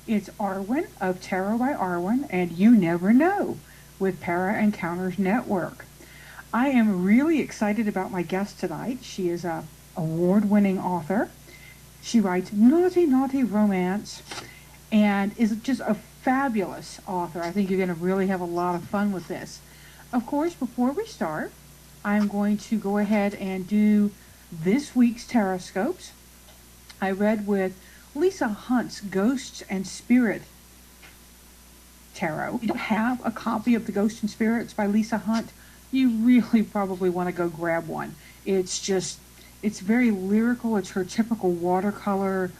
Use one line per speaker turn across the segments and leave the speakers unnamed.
It's Arwen of Tarot by Arwen, and You Never Know with Para Encounters Network. I am really excited about my guest tonight. She is a award-winning author. She writes naughty, naughty romance and is just a fabulous author. I think you're going to really have a lot of fun with this. Of course, before we start, I'm going to go ahead and do this week's Taroscopes. I read with Lisa Hunt's Ghosts and Spirit Tarot. If you don't have a copy of the Ghosts and Spirits by Lisa Hunt, you really probably want to go grab one. It's very lyrical. It's her typical watercolor,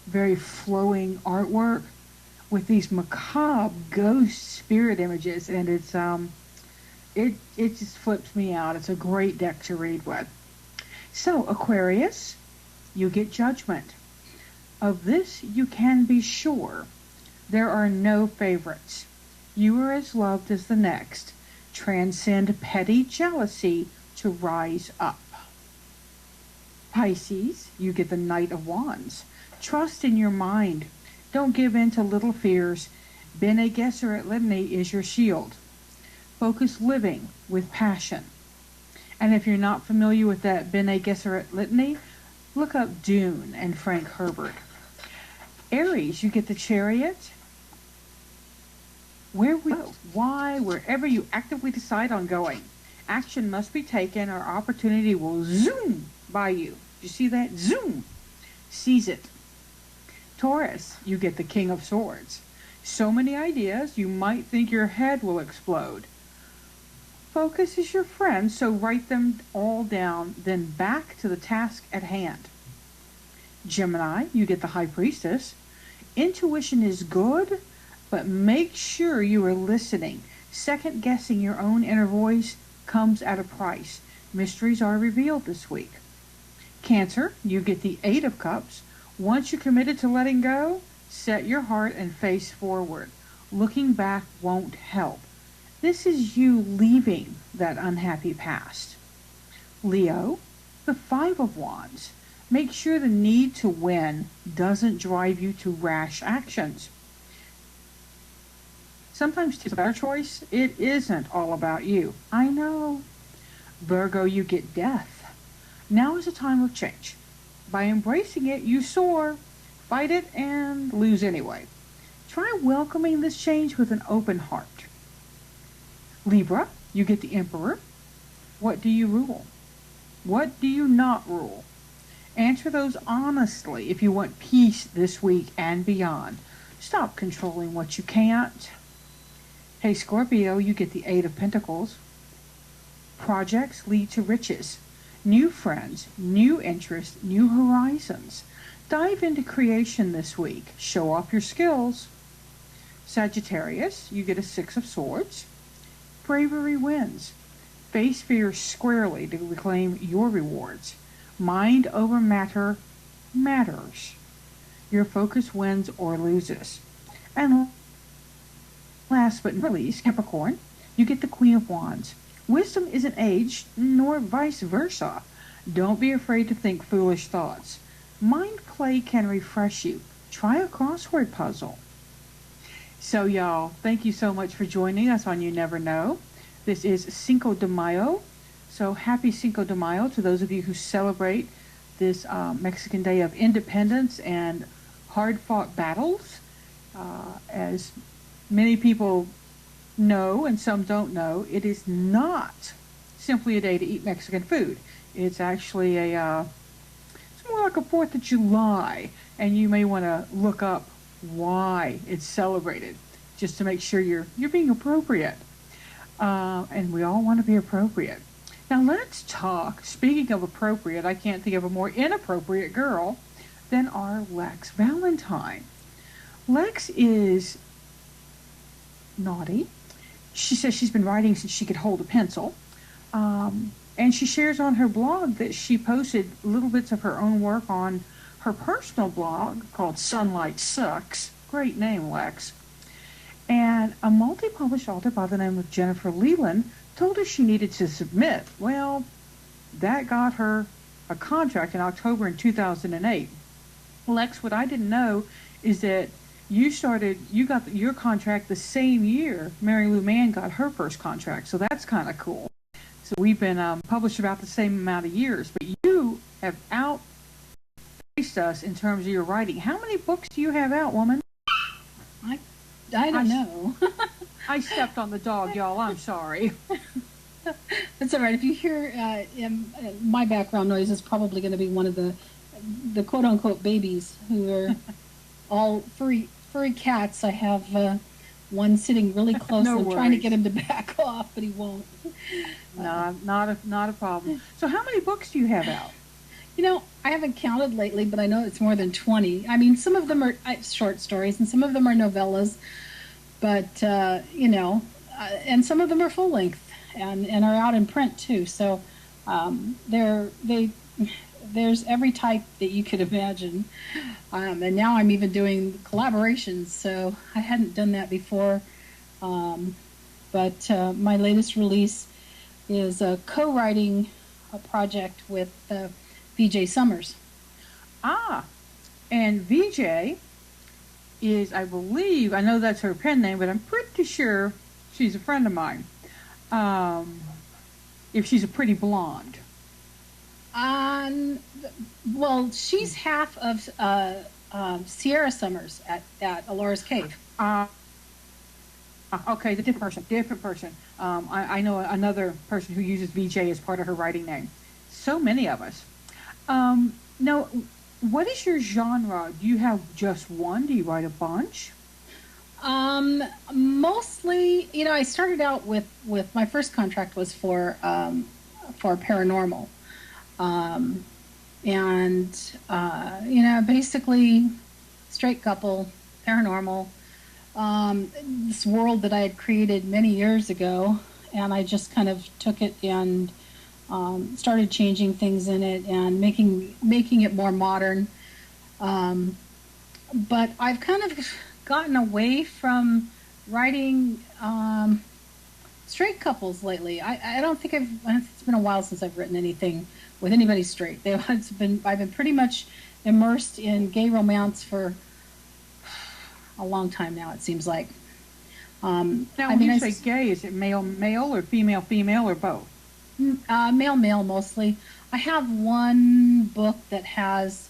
very flowing artwork with these macabre ghost spirit images, and it just flips me out. It's a great deck to read with. So, Aquarius, you get Judgment. Of this you can be sure. There are no favorites. You are as loved as the next. Transcend petty jealousy to rise up. Pisces, you get the Knight of Wands. Trust in your mind. Don't give in to little fears. Bene Gesserit Litany is your shield. Focus living with passion. And if you're not familiar with that Bene Gesserit Litany, look up Dune and Frank Herbert. Aries, you get the Chariot. Where we go, why, wherever you actively decide on going. Action must be taken or opportunity will zoom by you. You see that? Zoom. Seize it. Taurus, you get the King of Swords. So many ideas, you might think your head will explode. Focus is your friend, so write them all down, then back to the task at hand. Gemini, you get the High Priestess. Intuition is good, but make sure you are listening. Second guessing your own inner voice comes at a price. Mysteries are revealed this week. Cancer, you get the Eight of Cups. Once you're committed to letting go, set your heart and face forward. Looking back won't help. This is you leaving that unhappy past. Leo, the Five of Wands. Make sure the need to win doesn't drive you to rash actions. Sometimes it's a better choice. It isn't all about you. I know. Virgo, you get Death. Now is a time of change. By embracing it, you soar. Fight it and lose anyway. Try welcoming this change with an open heart. Libra, you get the Emperor. What do you rule? What do you not rule? Answer those honestly if you want peace this week and beyond. Stop controlling what you can't. Hey Scorpio, you get the Eight of Pentacles. Projects lead to riches. New friends, new interests, new horizons. Dive into creation this week. Show off your skills. Sagittarius, you get a Six of Swords. Bravery wins. Face fear squarely to reclaim your rewards. Mind over matter matters. Your focus wins or loses. And last but not least, Capricorn, you get the Queen of Wands. Wisdom isn't aged, nor vice versa. Don't be afraid to think foolish thoughts. Mind play can refresh you. Try a crossword puzzle. So y'all, thank you so much for joining us on You Never Know. This is Cinco de Mayo. So happy Cinco de Mayo to those of you who celebrate this Mexican Day of Independence and hard-fought battles. As many people know and some don't know, it is not simply a day to eat Mexican food. It's actually it's more like a 4th of July, and you may want to look up why it's celebrated, just to make sure you're being appropriate. And we all want to be appropriate. Now let's talk, speaking of appropriate, I can't think of a more inappropriate girl than our Lex Valentine. Lex is naughty. She says she's been writing since she could hold a pencil. And she shares on her blog that she posted little bits of her own work on her personal blog called Sunlight Sucks. Great name, Lex. And a multi-published author by the name of Jennifer Leland told her she needed to submit. Well, that got her a contract in October in 2008. Lex, what I didn't know is that You got your contract the same year Mary Lou Mann got her first contract, so that's kind of cool. So we've been published about the same amount of years, but you have outpaced us in terms of your writing. How many books do you have out, woman?
I don't know.
I stepped on the dog, y'all. I'm sorry.
That's all right. If you hear my background noise, is probably going to be one of the quote unquote babies who are all furry cats. I have one sitting really close.
No
I'm
worries.
trying to get him to back off, but he won't.
No, not a problem. So how many books do you have out?
You know, I haven't counted lately, but I know it's more than 20. I mean, some of them are short stories, and some of them are novellas, but and some of them are full length and are out in print too. So there's every type that you could imagine, and now I'm even doing collaborations. So I hadn't done that before, but my latest release is a co-writing a project with VJ Summers.
Ah, and VJ is, I believe, I know that's her pen name, but I'm pretty sure she's a friend of mine. If she's a pretty blonde.
Well, she's half of Sierra Summers at Alora's Cave.
Okay, the different person. I know another person who uses VJ as part of her writing name. So many of us. Now, what is your genre? Do you have just one? Do you write a bunch?
Mostly, I started out with my first contract was for paranormal, and basically straight couple, paranormal. This world that I had created many years ago, and I just kind of took it and started changing things in it and making it more modern. But I've kind of gotten away from writing straight couples lately. I don't think it's been a while since I've written anything with anybody straight. I've been pretty much immersed in gay romance for a long time now, it seems like.
Now, when you say gay, is it male or female or both?
Male mostly. I have one book that has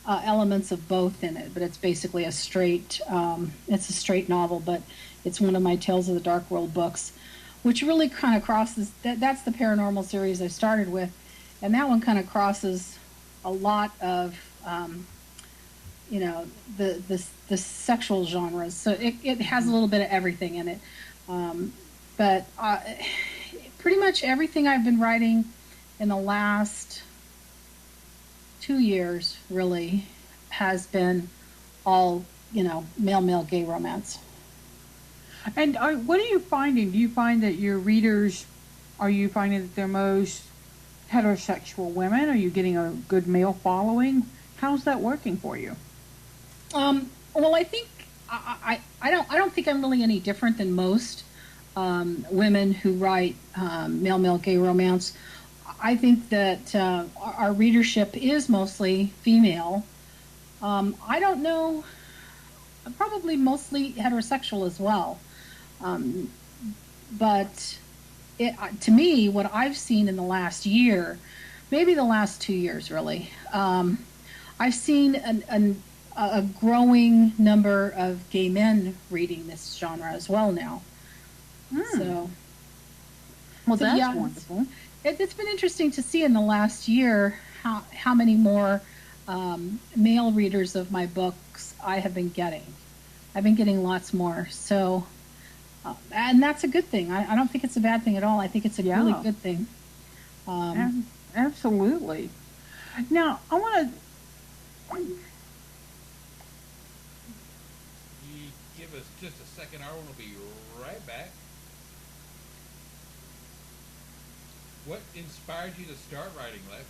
elements of both in it, but it's basically a straight novel, but it's one of my Tales of the Dark World books, which really kind of crosses, that's the paranormal series I started with, and that one kind of crosses a lot of, the sexual genres, so it has a little bit of everything in it, but pretty much everything I've been writing in the last 2 years really has been all, male gay romance.
And what are you finding? Do you find that your readers, are you finding that they're most heterosexual women? Are you getting a good male following? How's that working for you?
Well, I think I don't think I'm really any different than most women who write male gay romance. I think that our readership is mostly female. I don't know, probably mostly heterosexual as well. But to me, what I've seen in the last year, maybe the last 2 years really, I've seen a growing number of gay men reading this genre as well now. So
That's wonderful.
It's been interesting to see in the last year how many more male readers of my books I have been getting. I've been getting lots more. So, and that's a good thing. I don't think it's a bad thing at all. I think it's a really good thing.
Absolutely. Now, I want to...
You give us just a second. Arwen will be right back. What inspired you to start writing, Lex?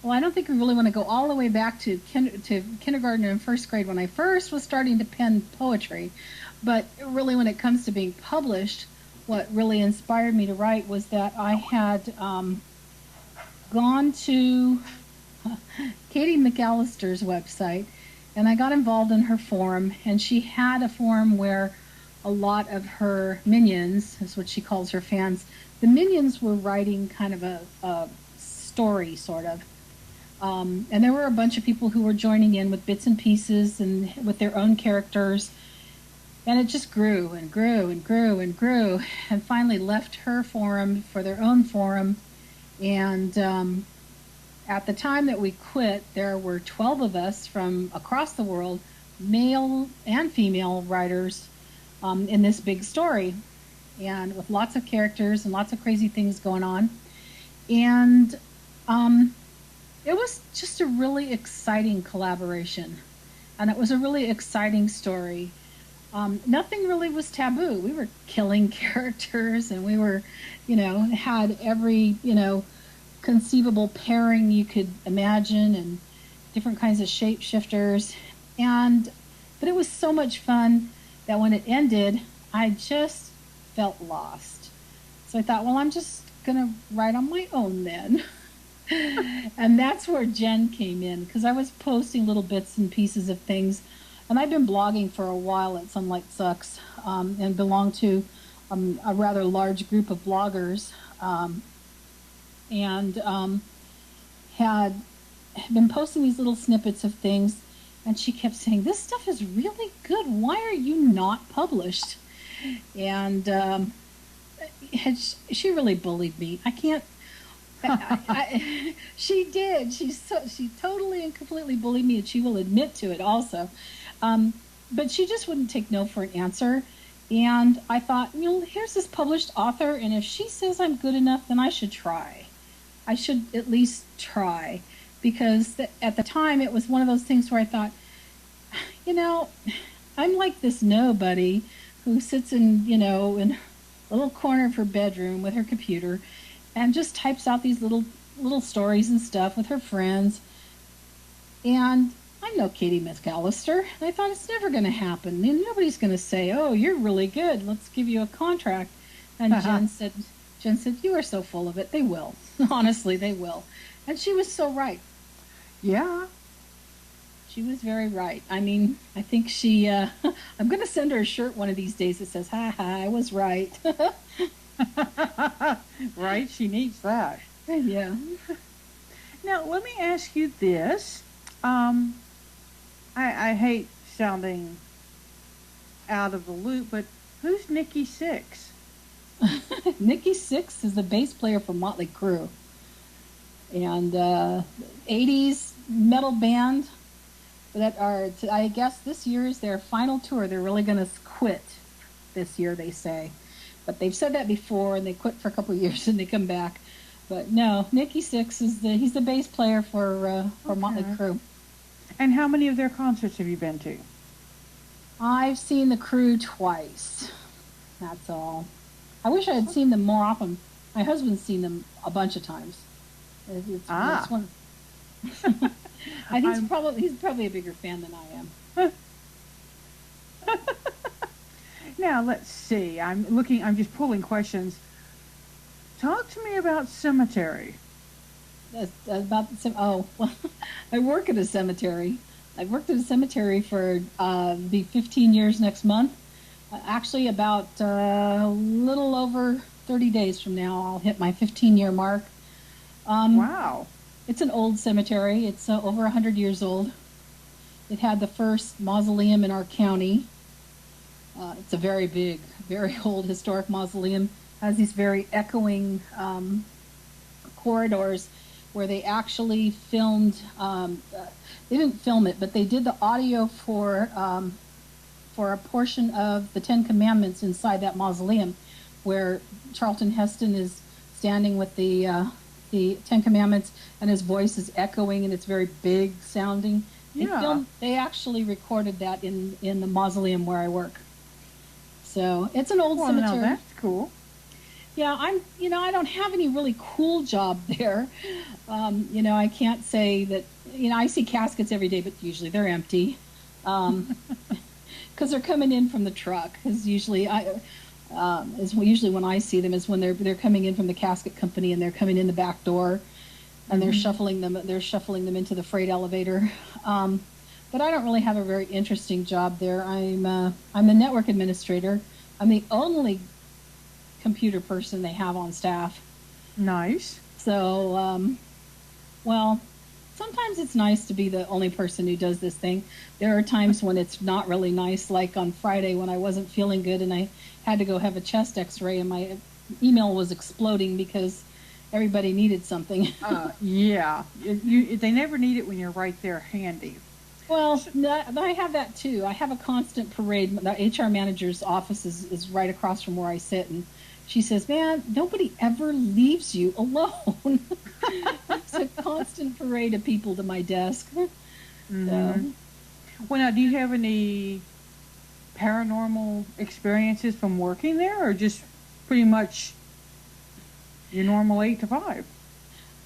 Well, I don't think we really want to go all the way back to kindergarten and first grade when I first was starting to pen poetry. But really, when it comes to being published, what really inspired me to write was that I had gone to Katie McAllister's website, and I got involved in her forum. And she had a forum where a lot of her minions, is what she calls her fans, the minions were writing kind of a story, sort of. And there were a bunch of people who were joining in with bits and pieces and with their own characters. And it just grew and grew and grew and grew, and finally left her forum for their own forum. And at the time that we quit, there were 12 of us from across the world, male and female writers, in this big story, and with lots of characters and lots of crazy things going on. And it was just a really exciting collaboration, and it was a really exciting story. Nothing really was taboo. We were killing characters, and we were, had every, conceivable pairing you could imagine, and different kinds of shapeshifters. But it was so much fun that when it ended, I just felt lost. So I thought, well, I'm just going to write on my own then. And that's where Jen came in, because I was posting little bits and pieces of things. And I've been blogging for a while at Sunlight Sucks, and belong to a rather large group of bloggers, and had been posting these little snippets of things. And she kept saying, "This stuff is really good. Why are you not published?" And she really bullied me. I can't. She did. She totally and completely bullied me, and she will admit to it also. But she just wouldn't take no for an answer. And I thought, here's this published author, and if she says I'm good enough, then I should try. I should at least try. Because at the time, it was one of those things where I thought, I'm like this nobody who sits in a little corner of her bedroom with her computer and just types out these little stories and stuff with her friends. And I'm no Katie McAllister. And I thought, it's never going to happen. And nobody's going to say, "Oh, you're really good. Let's give you a contract." And Jen said, "You are so full of it. They will. Honestly, they will." And she was so right.
Yeah.
She was very right. I mean, I think she, I'm going to send her a shirt one of these days that says, "Ha ha, I was right."
Right? She needs that.
Yeah.
Now, let me ask you this. I hate sounding out of the loop, but who's Nikki Sixx?
Nikki Sixx is the bass player for Motley Crue. And 80s metal band that are, I guess this year is their final tour. They're really going to quit this year, they say. But they've said that before, and they quit for a couple of years and they come back. But no, Nikki Sixx he's the bass player for Motley Crue.
And how many of their concerts have you been to?
I've seen the Crue twice. That's all. I wish I had seen them more often. My husband's seen them a bunch of times. It's one. I think he's probably a bigger fan than I am.
Now let's see. I'm just pulling questions. Talk to me about cemetery.
Well, I work at a cemetery. I've worked at a cemetery for the 15 years next month. Actually, about a little over 30 days from now, I'll hit my 15-year mark.
Wow.
It's an old cemetery. It's over 100 years old. It had the first mausoleum in our county. It's a very big, very old historic mausoleum. It has these very echoing corridors where they actually filmed, they didn't film it, but they did the audio for a portion of the Ten Commandments inside that mausoleum, where Charlton Heston is standing with the Ten Commandments, and his voice is echoing, and it's very big sounding. They actually recorded that in the mausoleum where I work. So it's an old cemetery.
No, that's cool.
Yeah, I don't have any really cool job there. I can't say that, I see caskets every day, but usually they're empty. Because they're coming in from the truck. Because usually when I see them is when they're coming in from the casket company, and they're coming in the back door. and they're shuffling them. They're shuffling them into the freight elevator. But I don't really have a very interesting job there. I'm the network administrator. I'm the only computer person they have on staff.
Nice.
So, well, sometimes it's nice to be the only person who does this thing. There are times when it's not really nice, like on Friday when I wasn't feeling good and I had to go have a chest x-ray and my email was exploding because everybody needed something.
Yeah. They never need it when you're right there handy.
Well, I have that too. I have a constant parade. The HR manager's office is right across from where I sit, and she says, "Man, nobody ever leaves you alone." It's a constant parade of people to my desk.
Mm-hmm.
So.
Well, now, do you have any paranormal experiences from working there, or just pretty much your normal 8 to 5?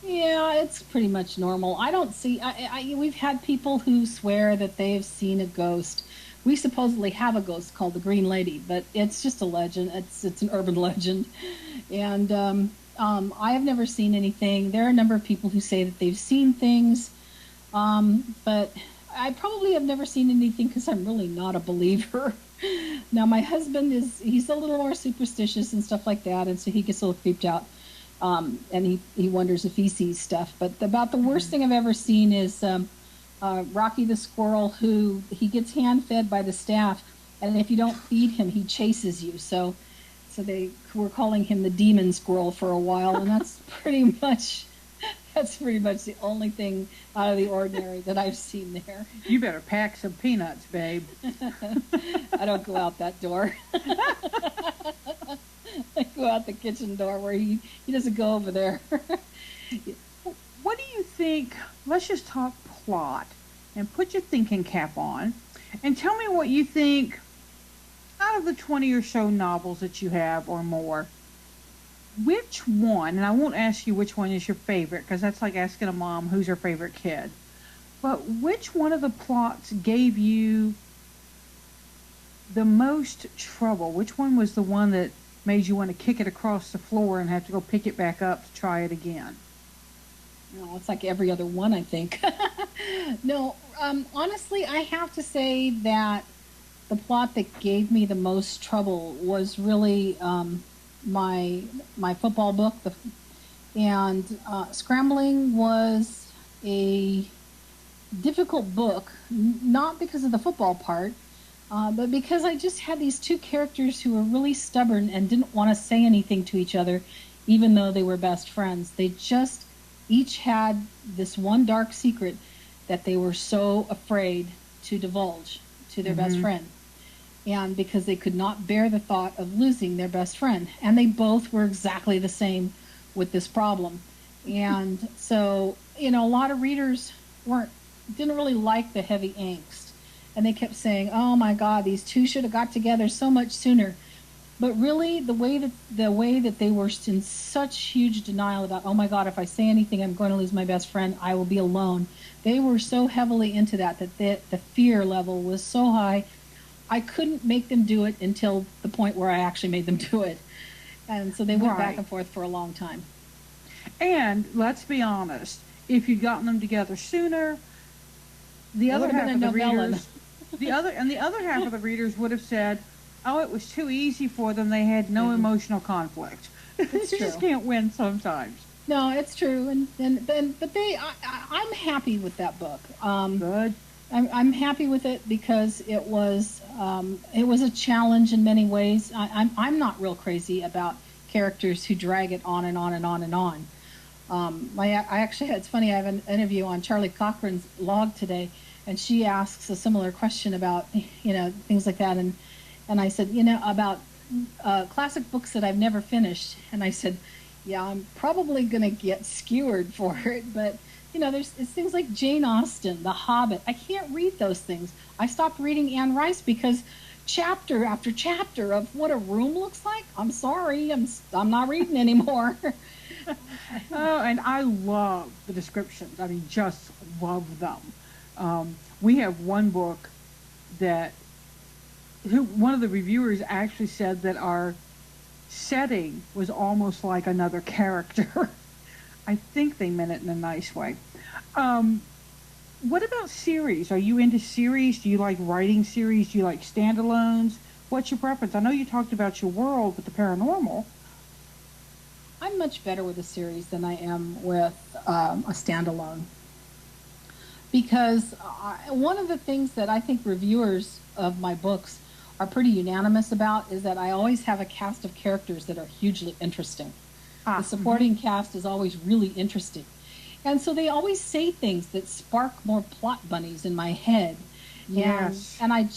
Yeah, it's pretty much normal. I don't see. We've had people who swear that they have seen a ghost. We supposedly have a ghost called the Green Lady, but it's just a legend. It's an urban legend, and I have never seen anything. There are a number of people who say that they've seen things, but I probably have never seen anything because I'm really not a believer. Now, my husband he's a little more superstitious and stuff like that, and so he gets a little creeped out. And he wonders if he sees stuff. But about the worst thing I've ever seen is Rocky the squirrel, who he gets hand-fed by the staff, and if you don't feed him, he chases you. So they were calling him the demon squirrel for a while, and that's pretty much the only thing out of the ordinary that I've seen there.
You better pack some peanuts, babe.
I don't go out that door. I go out the kitchen door where he doesn't go over there.
What do you think? Let's just talk plot and put your thinking cap on and tell me what you think out of the 20 or so novels that you have or more. Which one, and I won't ask you which one is your favorite because that's like asking a mom who's her favorite kid, but which one of the plots gave you the most trouble? Which one was the one that made you want to kick it across the floor and have to go pick it back up to try it again?
No, it's like every other one, I think. No, honestly, I have to say that the plot that gave me the most trouble was really my football book. And Scrambling was a difficult book, not because of the football part, but because I just had these two characters who were really stubborn and didn't want to say anything to each other, even though they were best friends. They just each had this one dark secret that they were so afraid to divulge to their best friend. And because they could not bear the thought of losing their best friend. And they both were exactly the same with this problem. And so, a lot of readers didn't really like the heavy angst. And they kept saying, "Oh my God, these two should have got together so much sooner." But really, the way that they were in such huge denial about, "Oh my God, if I say anything, I'm going to lose my best friend. I will be alone." They were so heavily into that the fear level was so high. I couldn't make them do it until the point where I actually made them do it. And so they went back and forth for a long time.
And let's be honest, if you'd gotten them together sooner, the other half of the readers, the other half of the readers would have said, "Oh, it was too easy for them. They had no emotional conflict."
It's
You
true.
just can't win sometimes.
No, it's true. But I'm happy with that book.
Good.
I'm happy with it because it was a challenge in many ways. I'm not real crazy about characters who drag it on and on and on and on. It's funny. I have an interview on Charlie Cochran's blog today, and she asks a similar question about things like that, and I said about classic books that I've never finished, and I said, yeah, I'm probably going to get skewered for it, but. There's things like Jane Austen, The Hobbit. I can't read those things. I stopped reading Anne Rice because chapter after chapter of what a room looks like, I'm sorry, I'm not reading anymore.
Oh, and I love the descriptions. I mean, just love them. We have one book that one of the reviewers actually said that our setting was almost like another character. I think they meant it in a nice way. Um, what about series? Are you into series? Do you like writing series? Do you like standalones? What's your preference? I know you talked about your world with the paranormal.
I'm much better with a series than I am with a standalone. Because one of the things that I think reviewers of my books are pretty unanimous about is that I always have a cast of characters that are hugely interesting. The supporting cast is always really interesting. And so they always say things that spark more plot bunnies in my head.
Yes.
And I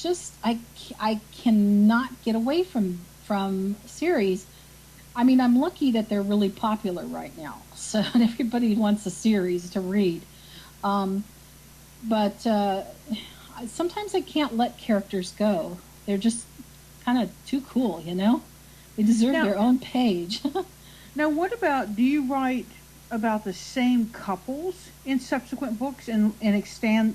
cannot get away from series. I mean, I'm lucky that they're really popular right now. So everybody wants a series to read. But sometimes I can't let characters go. They're just kind of too cool, you know? They deserve their own page.
Now, what about, do you write about the same couples in subsequent books and expand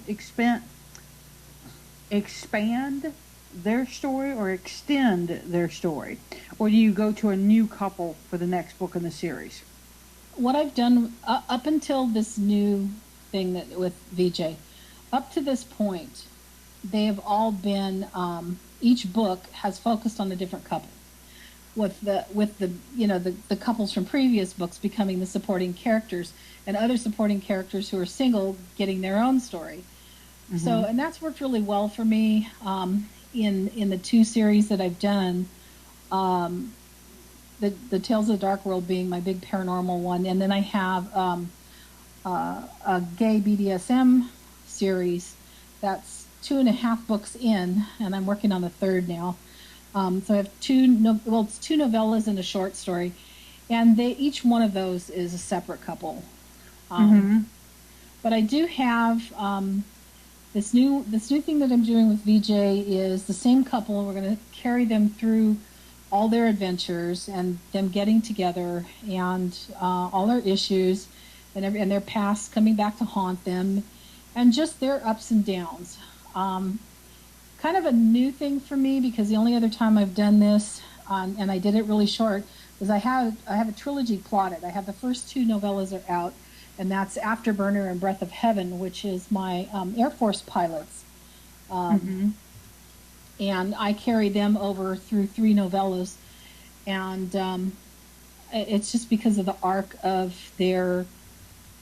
their story or extend their story? Or do you go to a new couple for the next book in the series?
What I've done up until this new thing that with VJ, up to this point, they have all been, each book has focused on a different couple. With the you know the couples from previous books becoming the supporting characters, and other supporting characters who are single getting their own story. Mm-hmm. So, and that's worked really well for me in the two series that I've done. The Tales of the Dark World being my big paranormal one, and then I have a gay BDSM series that's 2.5 books in, and I'm working on the third now. So I have it's 2 novellas and a short story, and each one of those is a separate couple. But I do have this new thing that I'm doing with VJ is the same couple. We're going to carry them through all their adventures and them getting together and all their issues and their past coming back to haunt them, and just their ups and downs. Kind of a new thing for me, because the only other time I've done this, and I did it really short, is I have a trilogy plotted. I have the first 2 novellas are out, and that's Afterburner and Breath of Heaven, which is my Air Force pilots. And I carry them over through 3 novellas, and it's just because of the arc of their,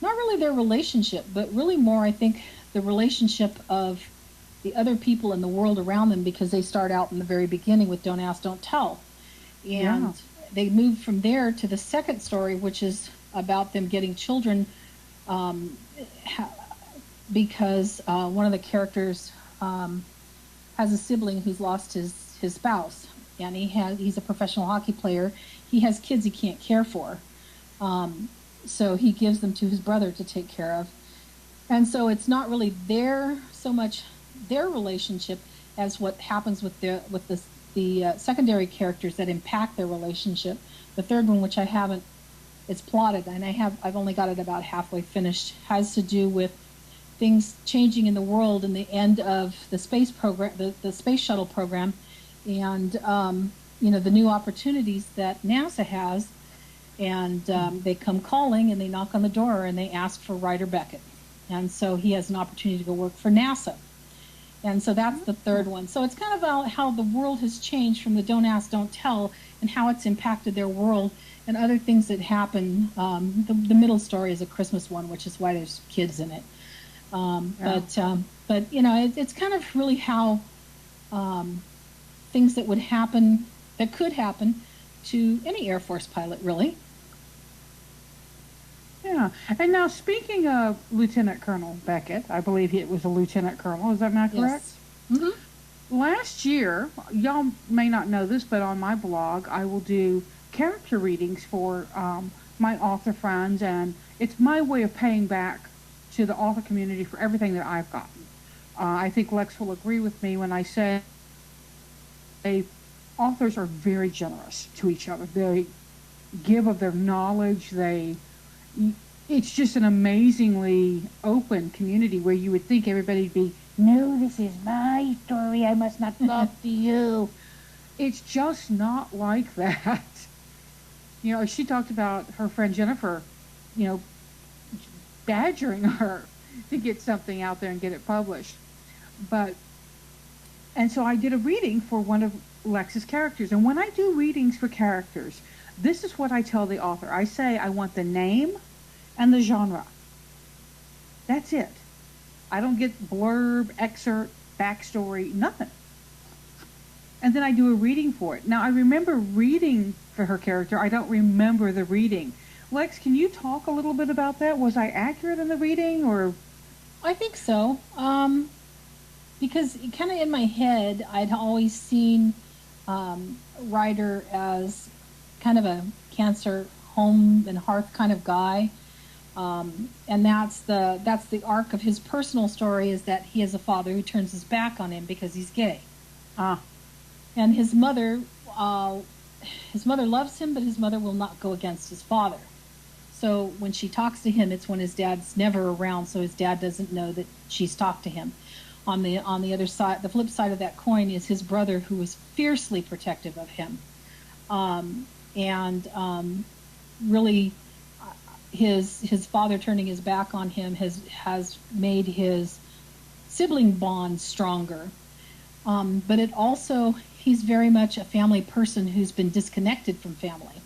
not really their relationship, but really more, I think, the relationship of the other people in the world around them, because they start out in the very beginning with Don't Ask, Don't Tell. And they move from there to the second story, which is about them getting children, because one of the characters has a sibling who's lost his spouse, and he's a professional hockey player. He has kids he can't care for. So he gives them to his brother to take care of. And so it's not really so much their relationship as what happens with the secondary characters that impact their relationship. The third one, which I haven't, it's plotted, and I've only got it about halfway finished, has to do with things changing in the world and the end of the space program, the space shuttle program, and the new opportunities that NASA has. And they come calling, and they knock on the door, and they ask for Ryder Beckett. And so he has an opportunity to go work for NASA. And so that's the third one. So it's kind of about how the world has changed from the Don't Ask, Don't Tell, and how it's impacted their world and other things that happen. The middle story is a Christmas one, which is why there's kids in it. But it's kind of really how things that could happen to any Air Force pilot, really.
Yeah. And now, speaking of Lieutenant Colonel Beckett, I believe it was a lieutenant colonel. Is that not correct?
Yes. Mm-hmm.
Last year, y'all may not know this, but on my blog, I will do character readings for my author friends, and it's my way of paying back to the author community for everything that I've gotten. I think Lex will agree with me when I say authors are very generous to each other. They give of their knowledge. It's just an amazingly open community where you would think everybody'd be, no, this is my story, I must not talk to you. It's just not like that. She talked about her friend Jennifer, badgering her to get something out there and get it published. But, and so I did a reading for one of Lex's characters. And when I do readings for characters, this is what I tell the author. I say I want the name and the genre. That's it. I don't get blurb, excerpt, backstory, nothing. And then I do a reading for it. Now, I remember reading for her character. I don't remember the reading. Lex, can you talk a little bit about that? Was I accurate in the reading, or?
I think so. Because kind of in my head, I'd always seen Ryder as kind of a Cancer home and hearth kind of guy. And that's the arc of his personal story, is that he has a father who turns his back on him because he's gay. And his mother loves him, but his mother will not go against his father. So when she talks to him, it's when his dad's never around, so his dad doesn't know that she's talked to him. On the other side, the flip side of that coin is his brother, who was fiercely protective of him, really, his father turning his back on him has made his sibling bond stronger. But it also, he's very much a family person who's been disconnected from family.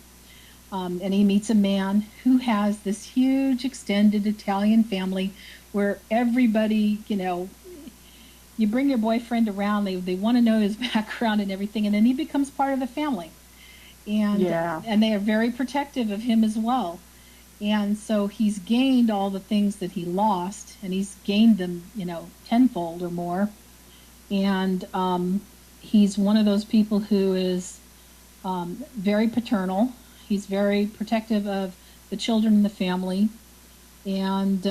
And he meets a man who has this huge extended Italian family where everybody, you bring your boyfriend around, they want to know his background and everything, and then he becomes part of the family. And they are very protective of him as well. And so he's gained all the things that he lost, and he's gained them, tenfold or more. And he's one of those people who is very paternal. He's very protective of the children in the family, and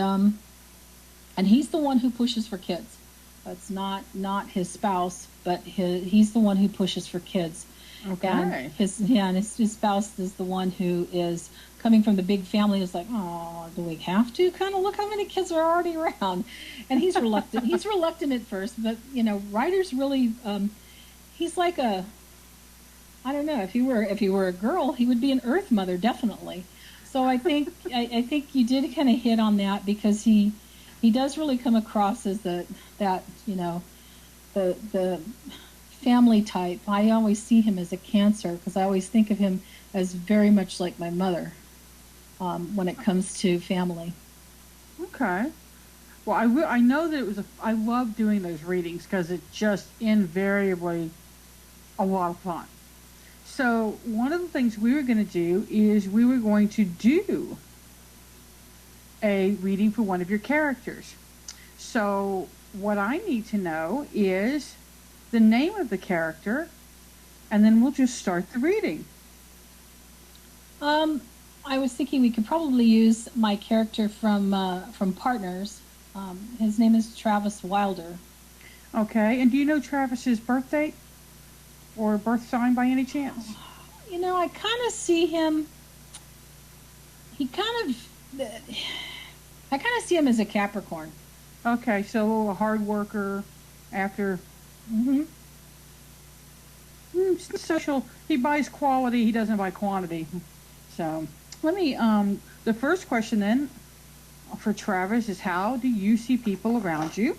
he's the one who pushes for kids. It's not his spouse, but he's the one who pushes for kids.
Okay.
And his spouse is the one who is coming from the big family. Is like, oh, do we have to? Kind of look how many kids are already around, and he's reluctant. He's reluctant at first, but Ryder's really he's like a, I don't know, if he were a girl, he would be an Earth mother, definitely. So I think I think you did kind of hit on that, because he does really come across as the family type. I always see him as a Cancer, because I always think of him as very much like my mother when it comes to family.
Okay. Well, I know that I love doing those readings because it's just invariably a lot of fun. So one of the things we were going to do is we were going to do a reading for one of your characters. So what I need to know is the name of the character, and then we'll just start the reading.
I was thinking we could probably use my character from Partners. His name is Travis Wilder.
Okay, and do you know Travis's birth date or birth sign by any chance?
I kind of see him. I kind of see him as a Capricorn.
Okay, so a hard worker after. Social. He buys quality. He doesn't buy quantity. So let me. The first question then for Travis is, how do you see people around you?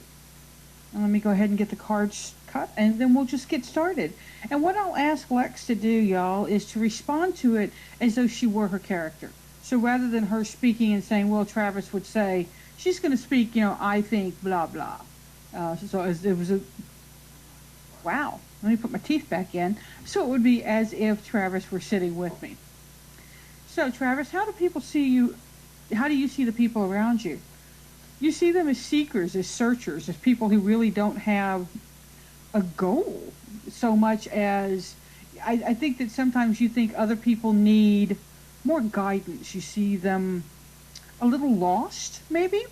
And let me go ahead and get the cards cut, and then we'll just get started. And what I'll ask Lex to do, y'all, is to respond to it as though she were her character. So rather than her speaking and saying, well, Travis would say, she's going to speak, I think, blah, blah. So as it was a, wow, let me put my teeth back in. So it would be as if Travis were sitting with me. So Travis, how do people see you? How do you see the people around you? You see them as seekers, as searchers, as people who really don't have a goal so much as, I think that sometimes you think other people need more guidance. You see them a little lost, maybe?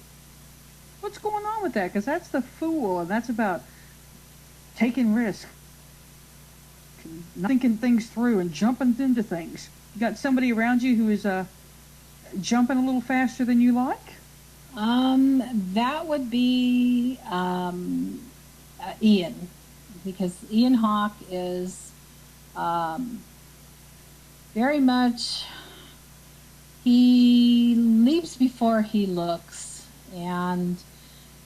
What's going on with that? Because that's the Fool, and that's about taking risks, thinking things through and jumping into things. You got somebody around you who is jumping a little faster than you like?
That would be Ian, because Ian Hawke is very much, he leaps before he looks, and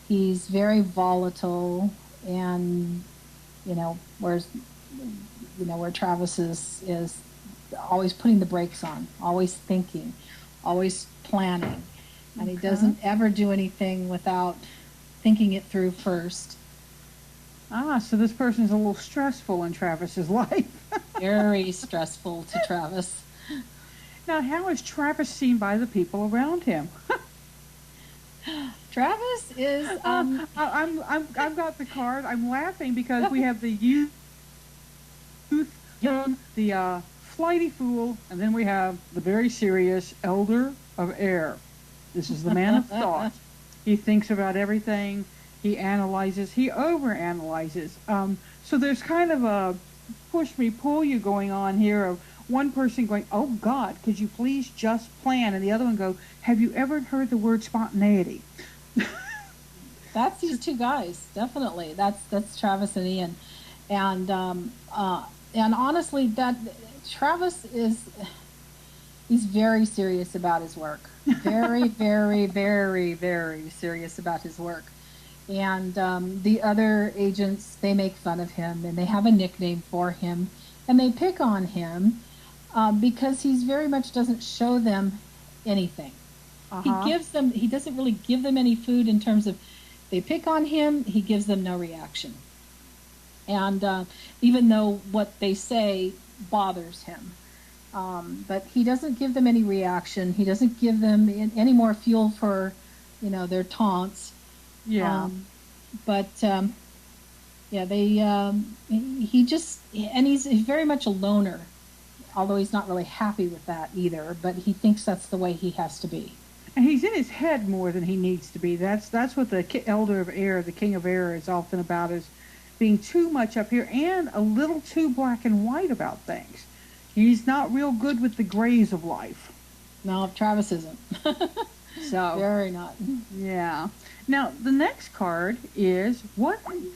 he's very volatile, and where Travis is always putting the brakes on, always thinking, always planning, and he doesn't ever do anything without thinking it through first.
So this person's a little stressful in Travis's life.
Very stressful to Travis.
Now, how is Travis seen by the people around him?
Travis is.
I've got the card. I'm laughing because we have the youth, young, the flighty fool, and then we have the very serious elder of air. This is the man of thought. He thinks about everything. He analyzes. He overanalyzes. So there's kind of a push me, pull you going on here of one person going, "Oh God, could you please just plan?" And the other one go, "Have you ever heard the word spontaneity?"
That's these two guys, definitely. That's Travis and Ian, and honestly, that Travis he's very serious about his work. Very, very, very, very serious about his work. And the other agents, they make fun of him, and they have a nickname for him, and they pick on him because he's very much doesn't show them anything. He doesn't really give them any food in terms of, they pick on him, he gives them no reaction. And even though what they say bothers him, but he doesn't give them any reaction. He doesn't give them any more fuel for, their taunts.
Yeah.
He's very much a loner, although he's not really happy with that either, but he thinks that's the way he has to be.
And he's in his head more than he needs to be. That's what the elder of air, the king of air, is often about, is being too much up here and a little too black and white about things. He's not real good with the grays of life.
No, Travis isn't.
So
very not.
Yeah. Now, the next card is what?
And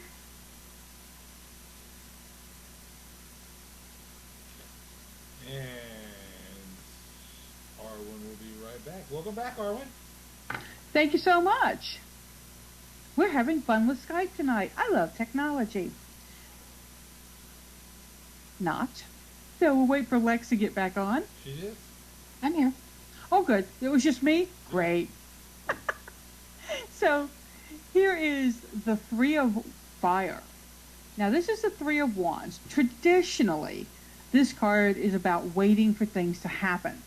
Arwen will be right back. Welcome back, Arwen.
Thank you so much. We're having fun with Skype tonight. I love technology. Not. So we'll wait for Lex to get back on.
She is.
I'm here.
Oh, good. It was just me? Great. So here is the Three of Fire. Now, this is the Three of Wands. Traditionally, this card is about waiting for things to happen.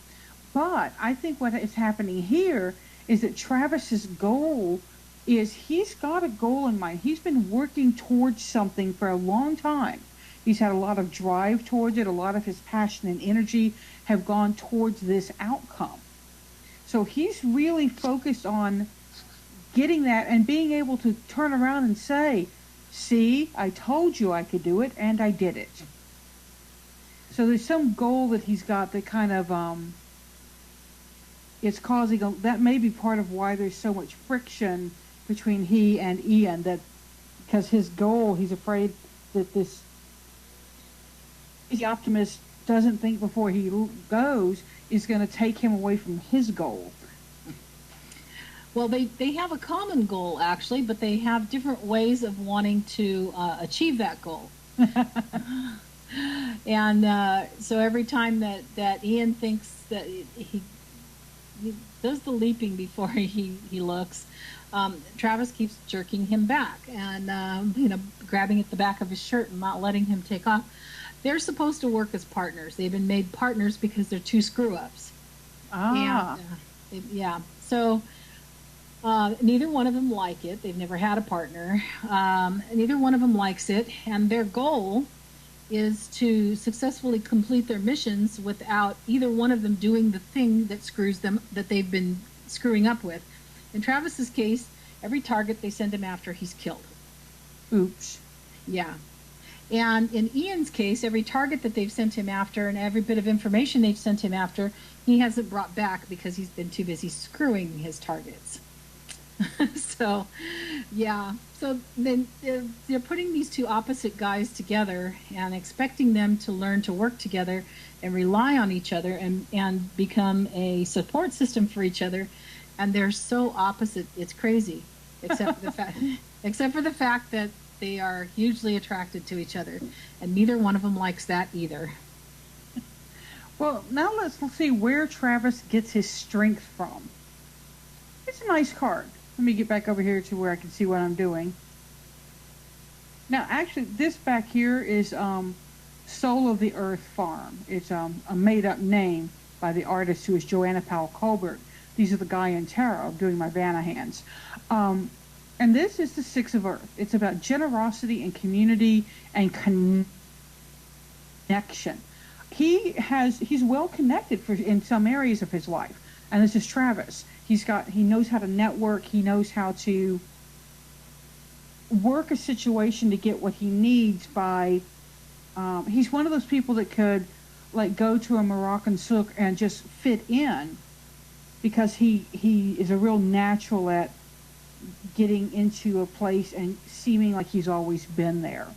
But I think what is happening here is that Travis's goal is, he's got a goal in mind. He's been working towards something for a long time. He's had a lot of drive towards it. A lot of his passion and energy have gone towards this outcome. So he's really focused on getting that and being able to turn around and say, "See, I told you I could do it, and I did it." So there's some goal that he's got that kind of, it's causing, that may be part of why there's so much friction between he and Ian, that because his goal, he's afraid that this, the optimist doesn't think before he goes, is going to take him away from his goal.
Well, they have a common goal, actually, but they have different ways of wanting to achieve that goal. And so every time that Ian thinks that he does the leaping before he looks, Travis keeps jerking him back and, grabbing at the back of his shirt and not letting him take off. They're supposed to work as partners. They've been made partners because they're two screw-ups.
Ah.
And, yeah. So neither one of them like it. They've never had a partner. Neither one of them likes it. And their goal is to successfully complete their missions without either one of them doing the thing that screws them, that they've been screwing up with. In Travis's case, every target they send him after, he's killed.
Oops.
Yeah. And in Ian's case, every target that they've sent him after and every bit of information they've sent him after, he hasn't brought back because he's been too busy screwing his targets. So, yeah. So then they're putting these two opposite guys together and expecting them to learn to work together and rely on each other and become a support system for each other. And they're so opposite. It's crazy, except for the fact, except for the fact that they are hugely attracted to each other, and neither one of them likes that either.
Well, now let's see where Travis gets his strength from. It's a nice card. Let me get back over here to where I can see what I'm doing. Now, actually, this back here is Soul of the Earth Farm. It's a made-up name by the artist who is Joanna Powell Colbert. These are the Guy and Tarot doing my Vanna hands. And this is the Six of Earth. It's about generosity and community and connection. He's well connected in some areas of his life, and this is Travis. He knows how to network. He knows how to work a situation to get what he needs by. He's one of those people that could like go to a Moroccan souk and just fit in, because he is a real natural at getting into a place and seeming like he's always been there.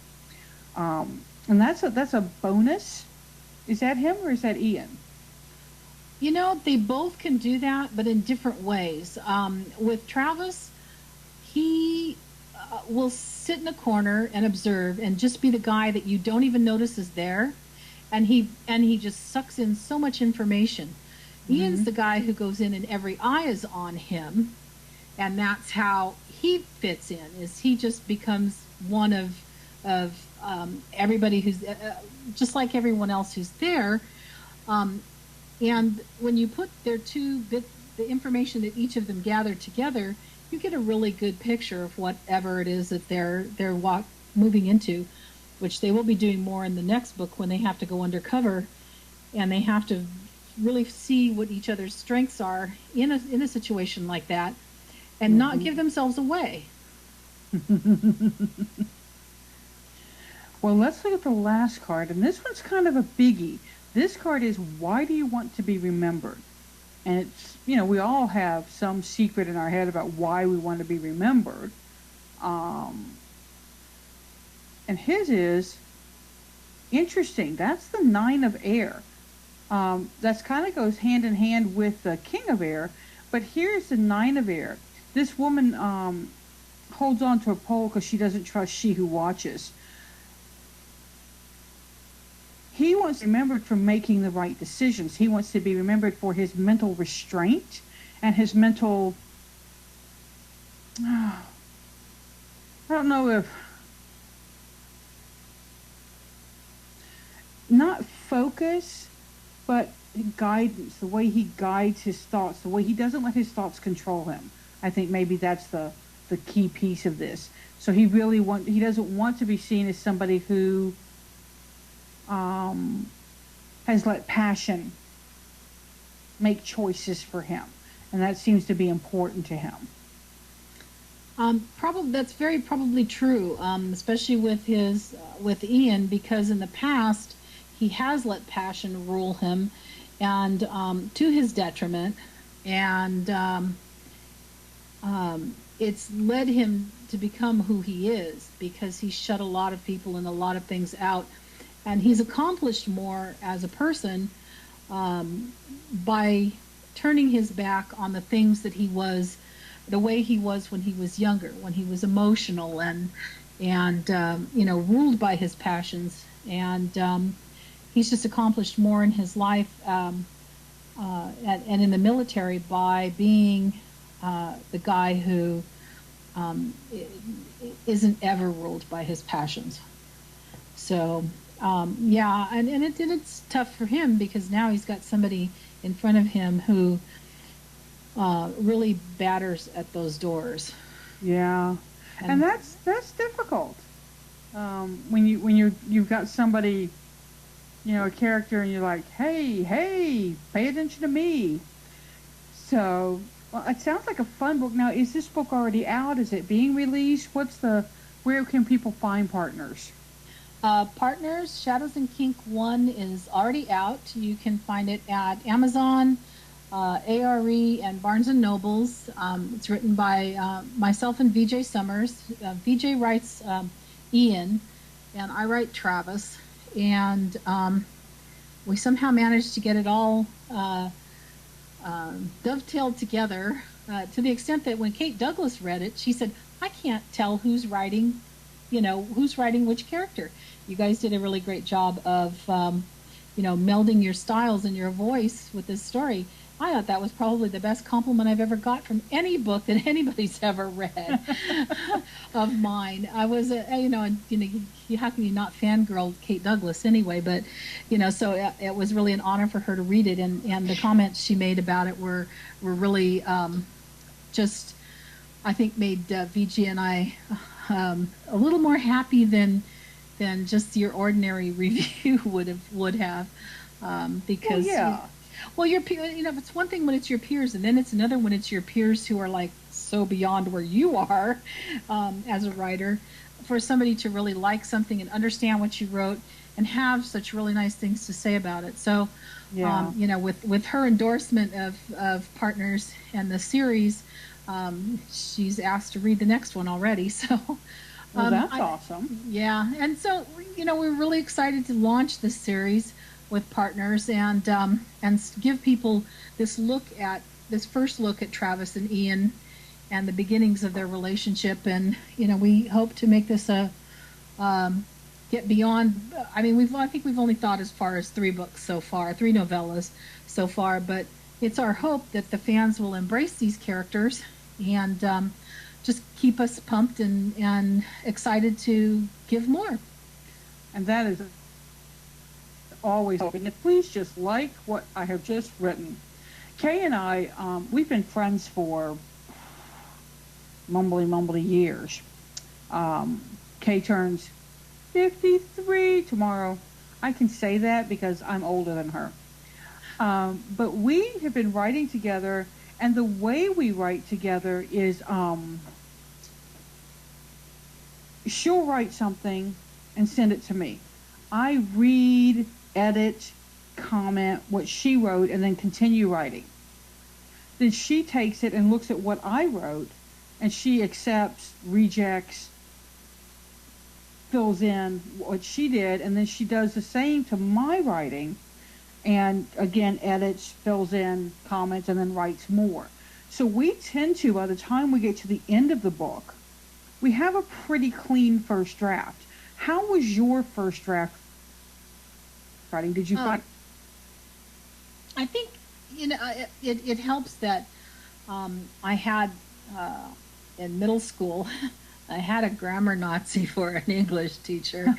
And that's a bonus. Is that him or is that Ian?
You know, they both can do that, but in different ways. With Travis, he will sit in a corner and observe and just be the guy that you don't even notice is there, and he just sucks in so much information. Mm-hmm. Ian's the guy who goes in and every eye is on him, and that's how he fits in. Is he just becomes one of everybody who's just like everyone else who's there. And when you put the information that each of them gathered together, you get a really good picture of whatever it is that they're moving into, which they will be doing more in the next book when they have to go undercover and they have to really see what each other's strengths are in a situation like that, and mm-hmm. not give themselves away.
Well, let's look at the last card, and this one's kind of a biggie. This card is, why do you want to be remembered? And it's, we all have some secret in our head about why we want to be remembered. And his is interesting. That's the Nine of Air. That's kind of goes hand in hand with the King of Air. But here's the Nine of Air. This woman holds on to a pole because she doesn't trust she who watches. He wants to be remembered for making the right decisions. He wants to be remembered for his mental restraint and his mental... I don't know if... Not focus, but guidance. The way he guides his thoughts. The way he doesn't let his thoughts control him. I think maybe that's the key piece of this. So he doesn't want to be seen as somebody who... has let passion make choices for him, and that seems to be important to him.
That's very probably true, especially with Ian, because in the past he has let passion rule him, and to his detriment, and it's led him to become who he is, because he shut a lot of people and a lot of things out. And he's accomplished more as a person by turning his back on the things that he was, the way he was when he was younger, when he was emotional and ruled by his passions. And he's just accomplished more in his life and in the military by being the guy who isn't ever ruled by his passions. So... it's tough for him, because now he's got somebody in front of him who really batters at those doors.
Yeah, and that's difficult. When you've got somebody, a character, and you're like, hey, pay attention to me. So, well, it sounds like a fun book. Now, is this book already out? Is it being released? Where can people find Partners?
Partners, Shadows and Kink 1 is already out. You can find it at Amazon, ARE and Barnes and Nobles. It's written by myself and VJ Summers. VJ writes Ian, and I write Travis. And we somehow managed to get it all dovetailed together to the extent that when Kate Douglas read it, she said, I can't tell who's writing, who's writing which character. You guys did a really great job of, melding your styles and your voice with this story. I thought that was probably the best compliment I've ever got from any book that anybody's ever read of mine. I was, how can you not fangirl Kate Douglas anyway? But, so it was really an honor for her to read it, and the comments she made about it were really just, I think, made VG and I a little more happy than just your ordinary review would have, because.
Well, yeah.
Well, your it's one thing when it's your peers, and then it's another when it's your peers who are like so beyond where you are as a writer. For somebody to really like something and understand what you wrote and have such really nice things to say about it. So,
yeah.
With her endorsement of Partners and the series, she's asked to read the next one already. So,
well, that's awesome.
Yeah, and so we're really excited to launch this series with Partners and give people this first look at Travis and Ian and the beginnings of their relationship. And we hope to make this get beyond. I mean, I think we've only thought as far as 3 books so far, 3 novellas so far, but it's our hope that the fans will embrace these characters and just keep us pumped and excited to give more.
And that is always hoping. Please just like what I have just written. Kay and I, we've been friends for mumbly years. Kay turns 53 tomorrow. I can say that because I'm older than her. But we have been writing together, and the way we write together is she'll write something and send it to me. I read, edit, comment what she wrote, and then continue writing. Then she takes it and looks at what I wrote, and she accepts, rejects, fills in what she did, and then she does the same to my writing, and again edits, fills in, comments, and then writes more. So we tend to, by the time we get to the end of the book, we have a pretty clean first draft. How was your first draft writing? Did you find?
I think it helps that I had in middle school I had a grammar Nazi for an English teacher.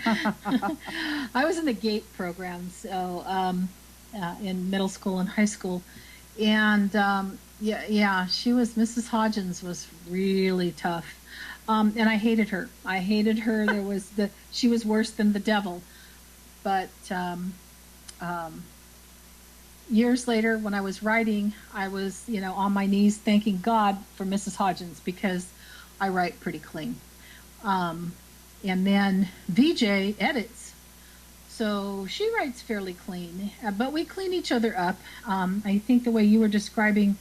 I was in the GATE program, so in middle school and high school, and she was Mrs. Hodgins was really tough, and I hated her. She was worse than the devil, but. Years later, when I was writing, I was, on my knees thanking God for Mrs. Hodgins because I write pretty clean. And then VJ edits, so she writes fairly clean, but we clean each other up. I think the way you were describing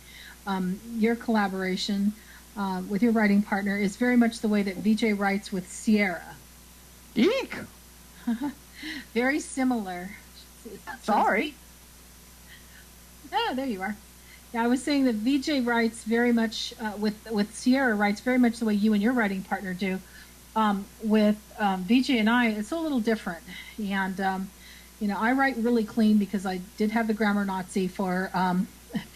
your collaboration with your writing partner is very much the way that VJ writes with Sierra.
Eek!
Very similar.
Sorry.
Oh, there you are. Yeah, I was saying that VJ writes very much with Sierra writes very much the way you and your writing partner do. With VJ and I, it's a little different. And I write really clean because I did have the grammar Nazi for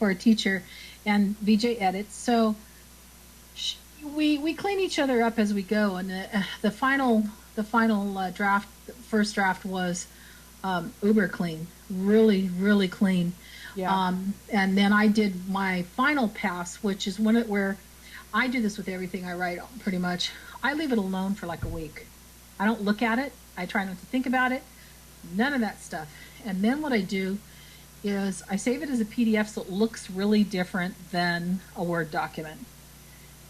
a teacher, and VJ edits. So we clean each other up as we go. And the final draft, first draft was uber clean, really clean.
Yeah.
And then I did my final pass, which is where I do this with everything I write pretty much. I leave it alone for like a week. I don't look at it. I try not to think about it. None of that stuff. And then what I do is I save it as a PDF so it looks really different than a Word document.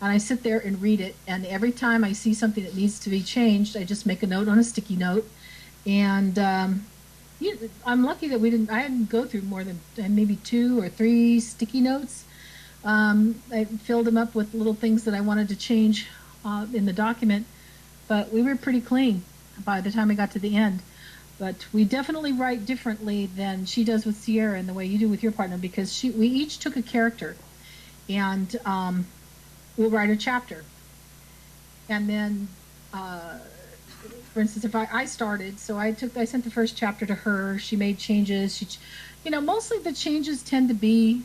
And I sit there and read it, and every time I see something that needs to be changed, I just make a note on a sticky note, and I'm lucky that I didn't go through more than maybe 2 or 3 sticky notes. I filled them up with little things that I wanted to change in the document, but we were pretty clean by the time I got to the end. But we definitely write differently than she does with Sierra and the way you do with your partner, because we each took a character and we'll write a chapter. And then, for instance, if I started, so I sent the first chapter to her. She made changes. Mostly the changes tend to be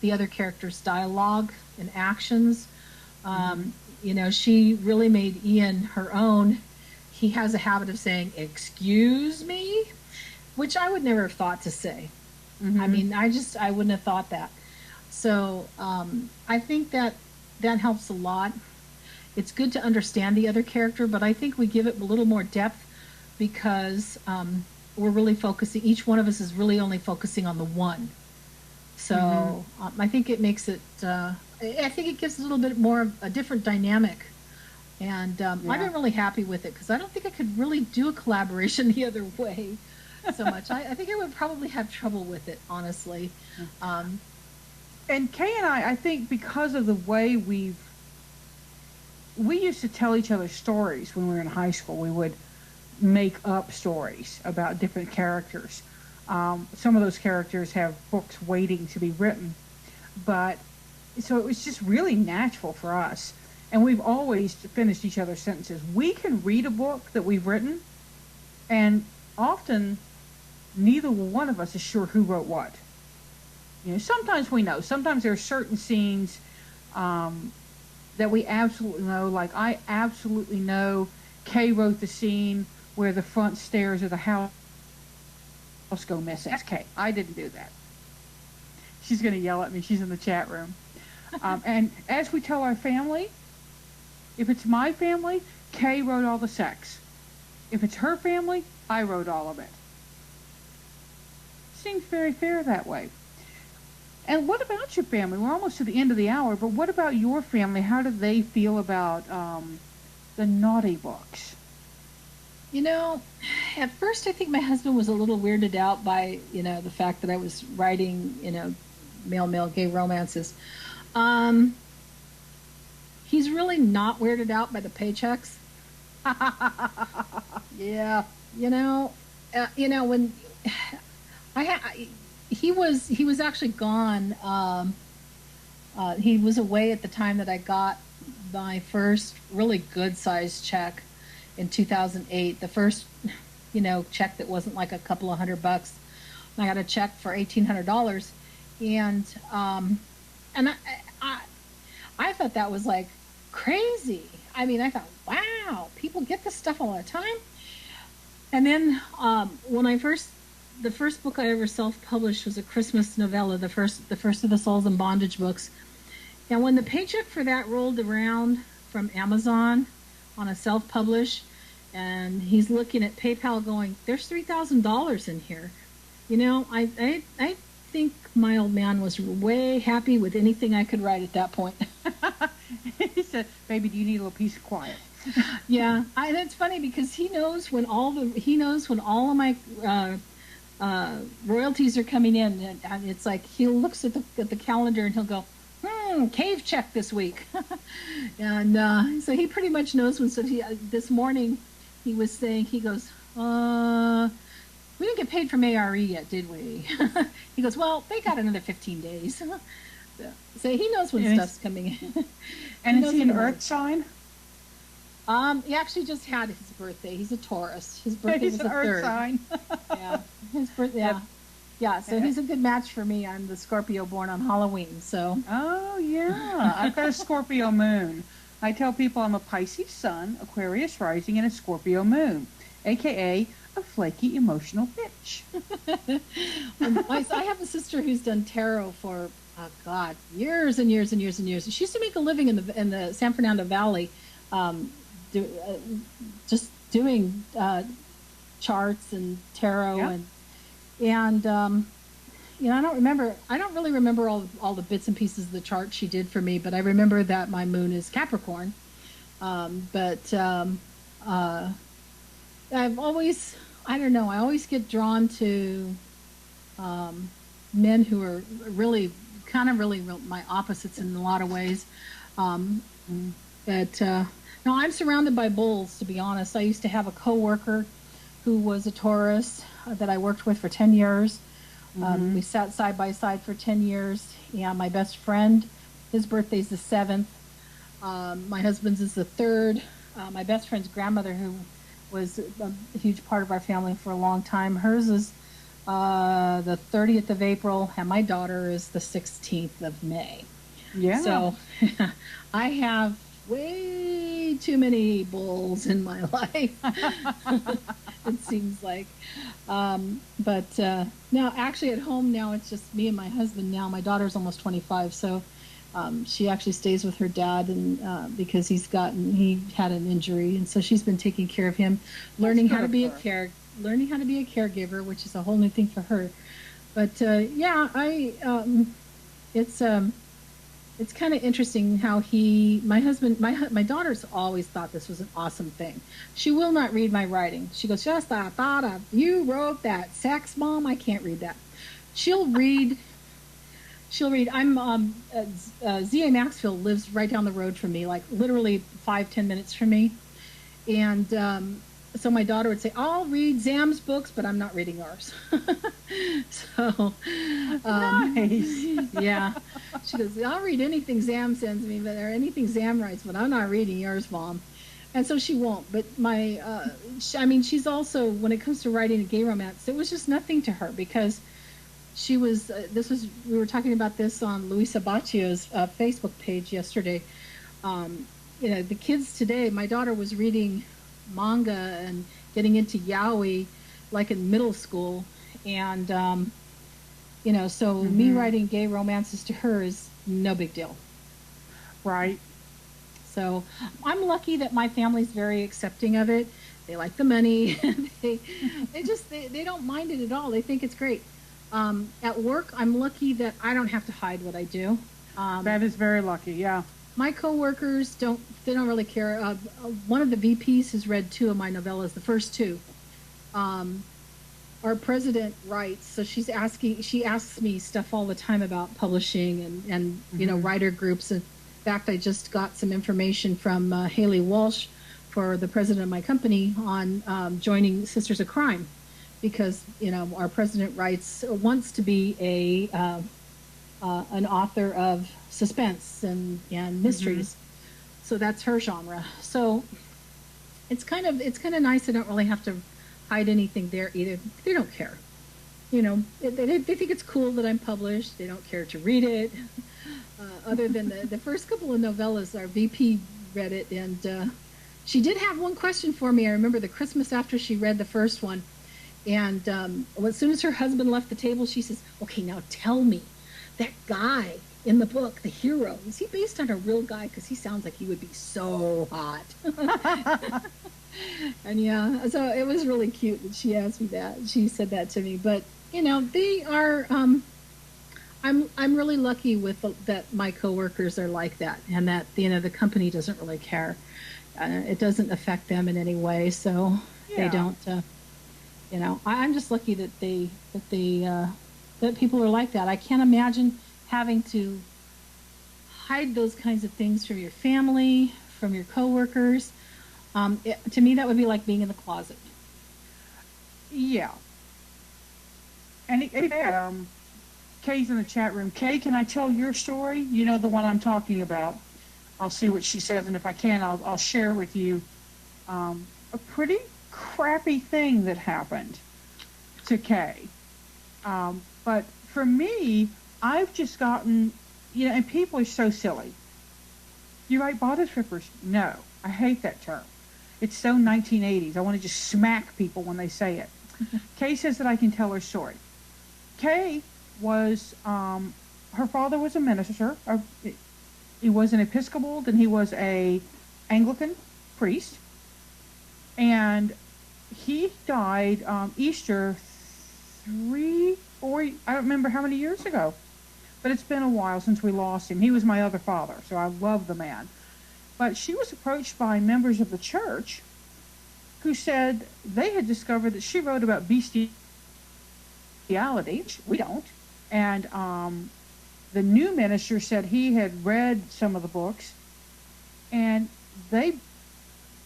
the other character's dialogue and actions. She really made Ian her own. He has a habit of saying, "Excuse me," which I would never have thought to say. I mean, I wouldn't have thought that. So I think that helps a lot. It's good to understand the other character, but I think we give it a little more depth because we're really focusing, each one of us is really only focusing on the one. So I think it makes it, I think it gives a little bit more of a different dynamic. And I've been really happy with it because I don't think I could really do a collaboration the other way so much. I think I would probably have trouble with it, honestly.
And Kay and I think because of the way we used to tell each other stories when we were in high school. We would make up stories about different characters. Some of those characters have books waiting to be written. But so it was just really natural for us. And we've always finished each other's sentences. We can read a book that we've written, and often neither one of us is sure who wrote what. Sometimes we know. Sometimes there are certain scenes that we absolutely know. Like, I absolutely know Kay wrote the scene where the front stairs of the house go missing. That's Kay. I didn't do that. She's going to yell at me. She's in the chat room. And as we tell our family, if it's my family, Kay wrote all the sex. If it's her family, I wrote all of it. Seems very fair that way. And what about your family? We're almost to the end of the hour, but what about your family? How do they feel about the naughty books?
At first I think my husband was a little weirded out by, the fact that I was writing, male gay romances. He's really not weirded out by the paychecks.
Yeah.
When he was actually gone. He was away at the time that I got my first really good sized check in 2008. The first, check that wasn't like a couple of $100. I got a check for $1,800, and I thought that was like crazy. I mean, I thought, wow, people get this stuff all the time. And then when the first book I ever self-published was a Christmas novella, the first of the Souls in Bondage books. And when the paycheck for that rolled around from Amazon on a self-publish, and he's looking at PayPal going, there's $3,000 in here. I think my old man was way happy with anything I could write at that point.
He said, "Baby, do you need a little peace and quiet?"
Yeah, and it's funny because he knows when all of my royalties are coming in, and it's like he looks at the calendar and he'll go, cave check this week. And so he pretty much knows when. So this morning he was saying, he goes, we didn't get paid from ARE yet, did we? He goes, well, they got another 15 days. So he knows when stuff's coming in.
And is he an earth sign?
He actually just had his birthday. He's a Taurus. His birthday was the 3rd.
Earth sign.
Yeah, his birthday. Yeah. Yeah, so he's a good match for me. I'm the Scorpio born on Halloween, so.
Oh, yeah. I've got a Scorpio moon. I tell people I'm a Pisces sun, Aquarius rising, and a Scorpio moon, a.k.a. a flaky, emotional bitch.
I have a sister who's done tarot for, years and years and years and years. She used to make a living in the San Fernando Valley, just doing charts and tarot. Yep. And I don't really remember all the bits and pieces of the chart she did for me, but I remember that my moon is Capricorn. I've always I don't know. I always get drawn to men who are really my opposites in a lot of ways. Um, but no, I'm surrounded by bulls. To be honest, I used to have a coworker who was a Taurus that I worked with for 10 years. We sat side by side for 10 years. Yeah, my best friend, his birthday's the 7th. My husband's is the 3rd. My best friend's grandmother, who was a huge part of our family for a long time, hers is the 30th of April, and my daughter is the 16th of May.
Yeah.
So I have way too many bulls in my life. It seems like. But now, actually, at home now, it's just me and my husband now. My daughter's almost 25, so she actually stays with her dad, and because he had an injury, and so she's been taking care of him, learning how to be a caregiver, which is a whole new thing for her. But yeah, it's kind of interesting how my daughter's always thought this was an awesome thing. She will not read my writing. She goes, just I thought of you wrote that sex, Mom. I can't read that. She'll read. Z.A. Maxfield lives right down the road from me, like literally 5-10 minutes from me. And so my daughter would say, I'll read Zam's books, but I'm not reading yours. So,
nice.
Yeah. She goes, I'll read anything Zam sends me, or anything Zam writes, but I'm not reading yours, Mom. And so she won't. But she's also, when it comes to writing a gay romance, it was just nothing to her, because she was, we were talking about this on Luisa Baccio's Facebook page yesterday. The kids today, my daughter was reading manga and getting into yaoi like in middle school, and so me writing gay romances to her is no big deal.
Right.
So I'm lucky that my family's very accepting of it. They like the money. they don't mind it at all. They think it's great. At work, I'm lucky that I don't have to hide what I do.
That is very lucky, yeah.
My coworkers don't really care. One of the VPs has read 2 of my novellas, the first 2. Our president writes, so she asks me stuff all the time about publishing and writer groups. In fact, I just got some information from Haley Walsh, for the president of my company, on joining Sisters of Crime, because our president wants to be an author of suspense and mysteries. So that's her genre. So it's kind of nice. I don't really have to hide anything there either. They don't care. They think it's cool that I'm published. They don't care to read it. Other than the first couple of novellas, our VP read it, and she did have one question for me. I remember the Christmas after she read the first one. And as soon as her husband left the table, she says, okay, now tell me, that guy in the book, the hero, is he based on a real guy? Because he sounds like he would be so hot. And yeah, so it was really cute that she asked me that. She said that to me. But, they are, I'm really lucky that my coworkers are like that, and that, the company doesn't really care. It doesn't affect them in any way, so they don't, I'm just lucky that that people are like that. I can't imagine having to hide those kinds of things from your family, from your coworkers. To me, that would be like being in the closet.
Yeah. And Kay's in the chat room. Kay, can I tell your story? You know the one I'm talking about. I'll see what she says, and if I can, I'll share with you a pretty crappy thing that happened to Kay. But for me, I've just gotten, and people are so silly. You write bodice rippers? No, I hate that term. It's so 1980s. I want to just smack people when they say it. Kay says that I can tell her story. Kay was, her father was a minister. He was an Episcopal, then he was a Anglican priest. And he died Easter 3, 4, I don't remember how many years ago. But it's been a while since we lost him. He was my other father, so I love the man. But she was approached by members of the church who said they had discovered that she wrote about bestiality, which we don't. And the new minister said he had read some of the books, and they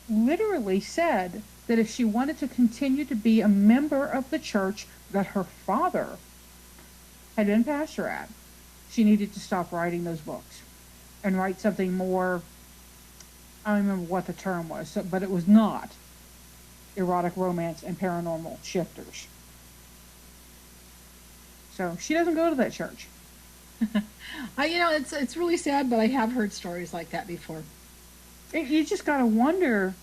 literally said that if she wanted to continue to be a member of the church that her father had been pastor at, she needed to stop writing those books and write something more. I don't remember what the term was, but it was not erotic romance and paranormal shifters. So she doesn't go to that church.
It's really sad, but I have heard stories like that before.
You just got to wonder,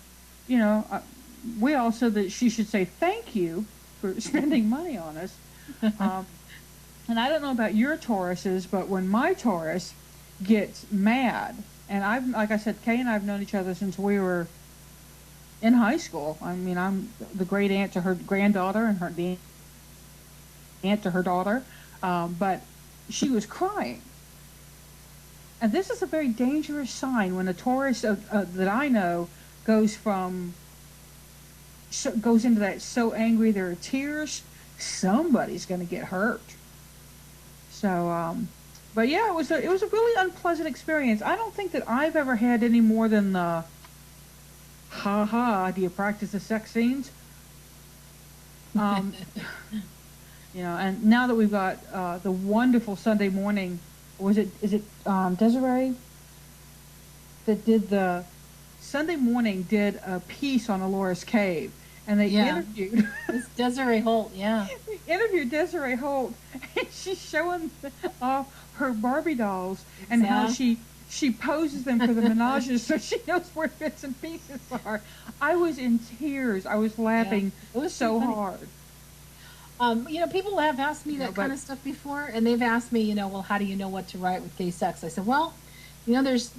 we all said that she should say thank you for spending money on us. And I don't know about your Tauruses, but when my Taurus gets mad, and like I said, Kay and I have known each other since we were in high school. I mean, I'm the great aunt to her granddaughter and the aunt to her daughter. But she was crying. And this is a very dangerous sign when a Taurus that I know goes into that so angry there are tears. Somebody's going to get hurt. So, but yeah, it was a really unpleasant experience. I don't think that I've ever had any more than the do you practice the sex scenes? And now that we've got the wonderful Sunday morning, is it Desiree that did the Sunday morning did a piece on Alora's Cave, and they interviewed
it's Desiree Holt. Yeah,
they interviewed Desiree Holt, and she's showing off her Barbie dolls and how she poses them for the menages so she knows where bits and pieces are. I was in tears. I was laughing so hard.
People have asked me that kind of stuff before, and they've asked me, well, how do you know what to write with gay sex? I said, well, there's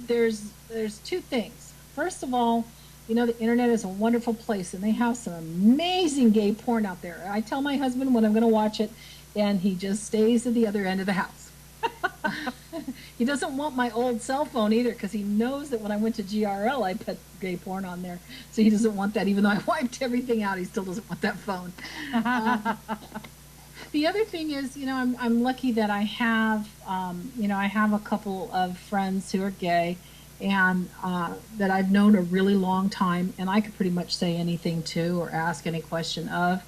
two things. First of all, the internet is a wonderful place, and they have some amazing gay porn out there. I tell my husband when I'm going to watch it, and he just stays at the other end of the house. He doesn't want my old cell phone either, because he knows that when I went to GRL, I put gay porn on there. So he doesn't want that. Even though I wiped everything out, he still doesn't want that phone. The other thing is, I'm lucky that I have, I have a couple of friends who are gay, and that I've known a really long time, and I could pretty much say anything to or ask any question of.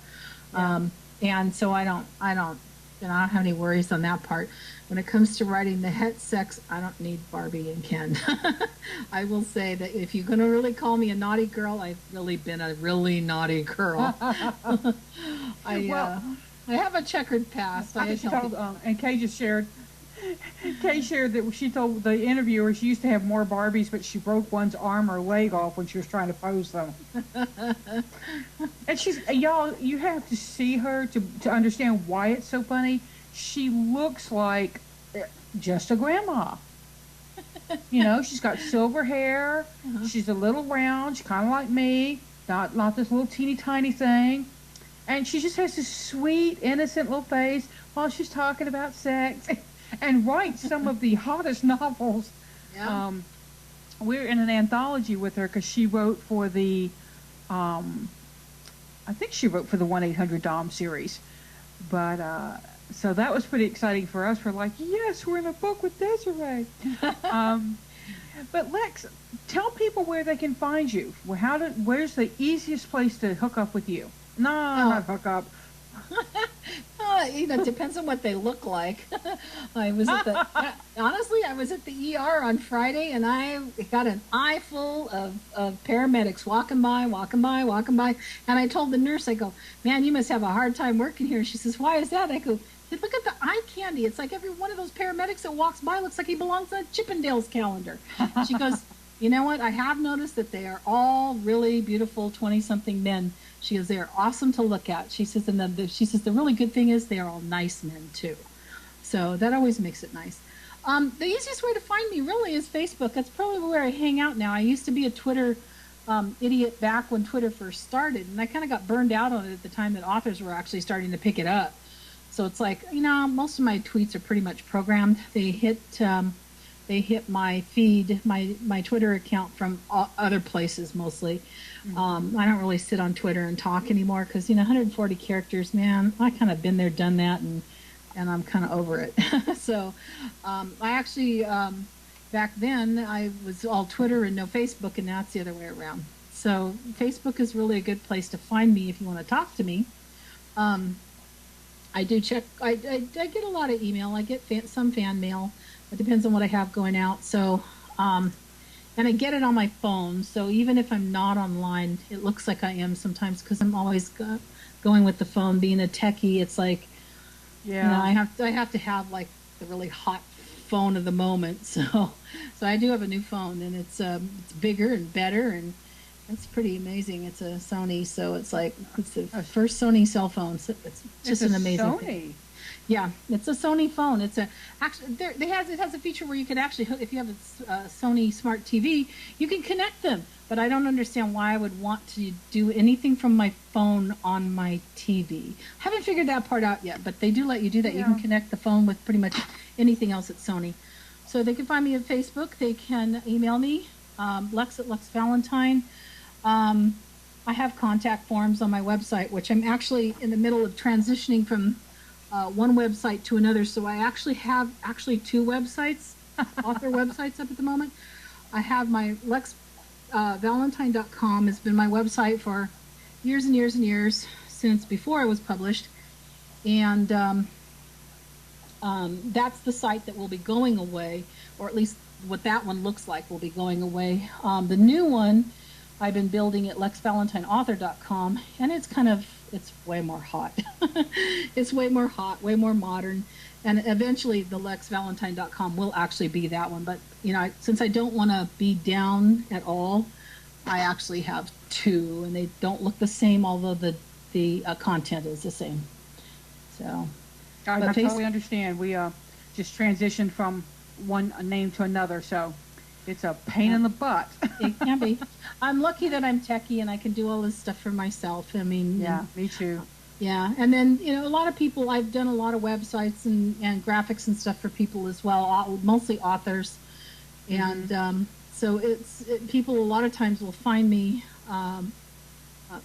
And so I don't have any worries on that part. When it comes to writing the het sex, I don't need Barbie and Ken. I will say that if you're going to really call me a naughty girl, I've really been a really naughty girl. I have a checkered past.
And Kay just shared. Kay shared that she told the interviewer she used to have more Barbies, but she broke one's arm or leg off when she was trying to pose them. And you have to see her to understand why it's so funny. She looks like just a grandma. She's got silver hair. She's a little round. She's kind of like me. Not this little teeny tiny thing. And she just has this sweet, innocent little face while she's talking about sex. And writes some of the hottest novels. Yeah. We're in an anthology with her because she wrote for the, I think she wrote for the 1-800-DOM series. But, so that was pretty exciting for us. We're like, yes, we're in a book with Desiree. But Lex, tell people where they can find you. Where's the easiest place to hook up with you? No, not hook up.
It depends on what they look like. I was at the ER on Friday, and I got an eye full of paramedics walking by, and I told the nurse, I go, man, you must have a hard time working here. She says, why is that? I go, look at the eye candy. It's like every one of those paramedics that walks by looks like he belongs on Chippendales calendar. She goes, you know what? I have noticed that they are all really beautiful 20-something men. She goes, they're awesome to look at. She says, and then the really good thing is they are all nice men too. So that always makes it nice. The easiest way to find me really is Facebook. That's probably where I hang out now. I used to be a Twitter idiot back when Twitter first started, and I kind of got burned out on it at the time that authors were actually starting to pick it up. So it's like, most of my tweets are pretty much programmed. They hit they hit my feed, my Twitter account from other places mostly. I don't really sit on Twitter and talk anymore because 140 characters, man, I kind of been there, done that, and I'm kind of over it. So I actually back then I was all Twitter and no Facebook, and now it's the other way around. So Facebook is really a good place to find me if you want to talk to me. I do check. I get a lot of email. I get some fan mail. It depends on what I have going out. So, and I get it on my phone. So even if I'm not online, it looks like I am sometimes because I'm always going with the phone. Being a techie, it's like, I have to have like the really hot phone of the moment. So I do have a new phone, and it's bigger and better, and it's pretty amazing. It's a Sony, so it's like it's the first Sony cell phone. So it's just an amazing thing. Yeah, it's a Sony phone. It's actually it has a feature where you can actually, if you have a Sony smart TV, you can connect them. But I don't understand why I would want to do anything from my phone on my TV. Haven't figured that part out yet, but they do let you do that. Yeah. You can connect the phone with pretty much anything else at Sony. So they can find me at Facebook. They can email me, Lex at Lex Valentine. I have contact forms on my website, which I'm actually in the middle of transitioning from one website to another. So I actually have two websites, author websites up at the moment. I have my LexValentine.com has been my website for years and years and years, since before I was published. And that's the site that will be going away, or at least what that one looks like will be going away. The new one I've been building at LexValentineAuthor.com, and it's way more hot. It's way more hot, way more modern, and eventually the LexValentine.com will actually be that one. But since I don't want to be down at all, I actually have two, and they don't look the same, although the content is the same. So
I totally understand. We just transitioned from one name to another, so it's a pain in the butt.
It can be. I'm lucky that I'm techie and I can do all this stuff for myself. I mean,
yeah, me too.
Yeah, and then a lot of people. I've done a lot of websites and graphics and stuff for people as well, mostly authors, and so people a lot of times will find me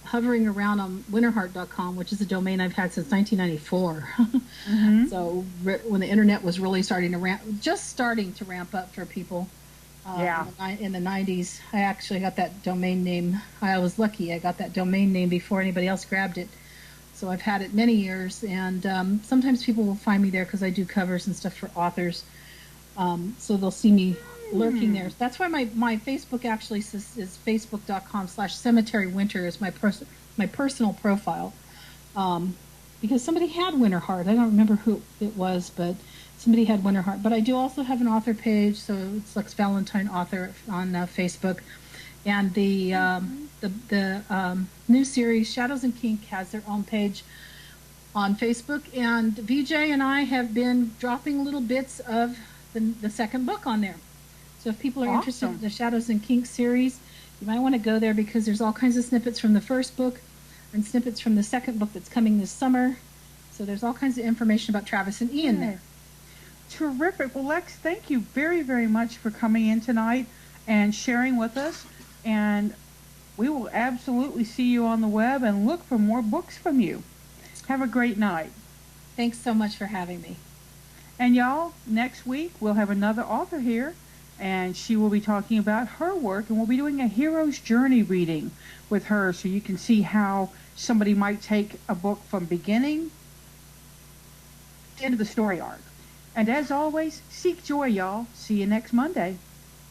hovering around on winterheart.com, which is a domain I've had since 1994. So when the internet was really starting to ramp up for people. In the 90s, I actually got that domain name. I was lucky. I got that domain name before anybody else grabbed it. So I've had it many years, and sometimes people will find me there because I do covers and stuff for authors. So they'll see me lurking there. That's why my Facebook actually is facebook.com/cemeterywinter is my personal profile. Because somebody had Winterheart. I don't remember who it was, but somebody had Winterheart. But I do also have an author page, so it's Lex Valentine Author on Facebook. And the new series, Shadows and Kink, has their own page on Facebook. And VJ and I have been dropping little bits of the second book on there. So if people are interested in the Shadows and Kink series, you might want to go there because there's all kinds of snippets from the first book and snippets from the second book that's coming this summer. So there's all kinds of information about Travis and Ian there.
Terrific. Well, Lex, thank you very, very much for coming in tonight and sharing with us. And we will absolutely see you on the web and look for more books from you. Have a great night.
Thanks so much for having me.
And y'all, next week we'll have another author here, and she will be talking about her work, and we'll be doing a hero's journey reading with her, so you can see how somebody might take a book from beginning to the end of the story arc. And as always, seek joy, y'all. See you next Monday.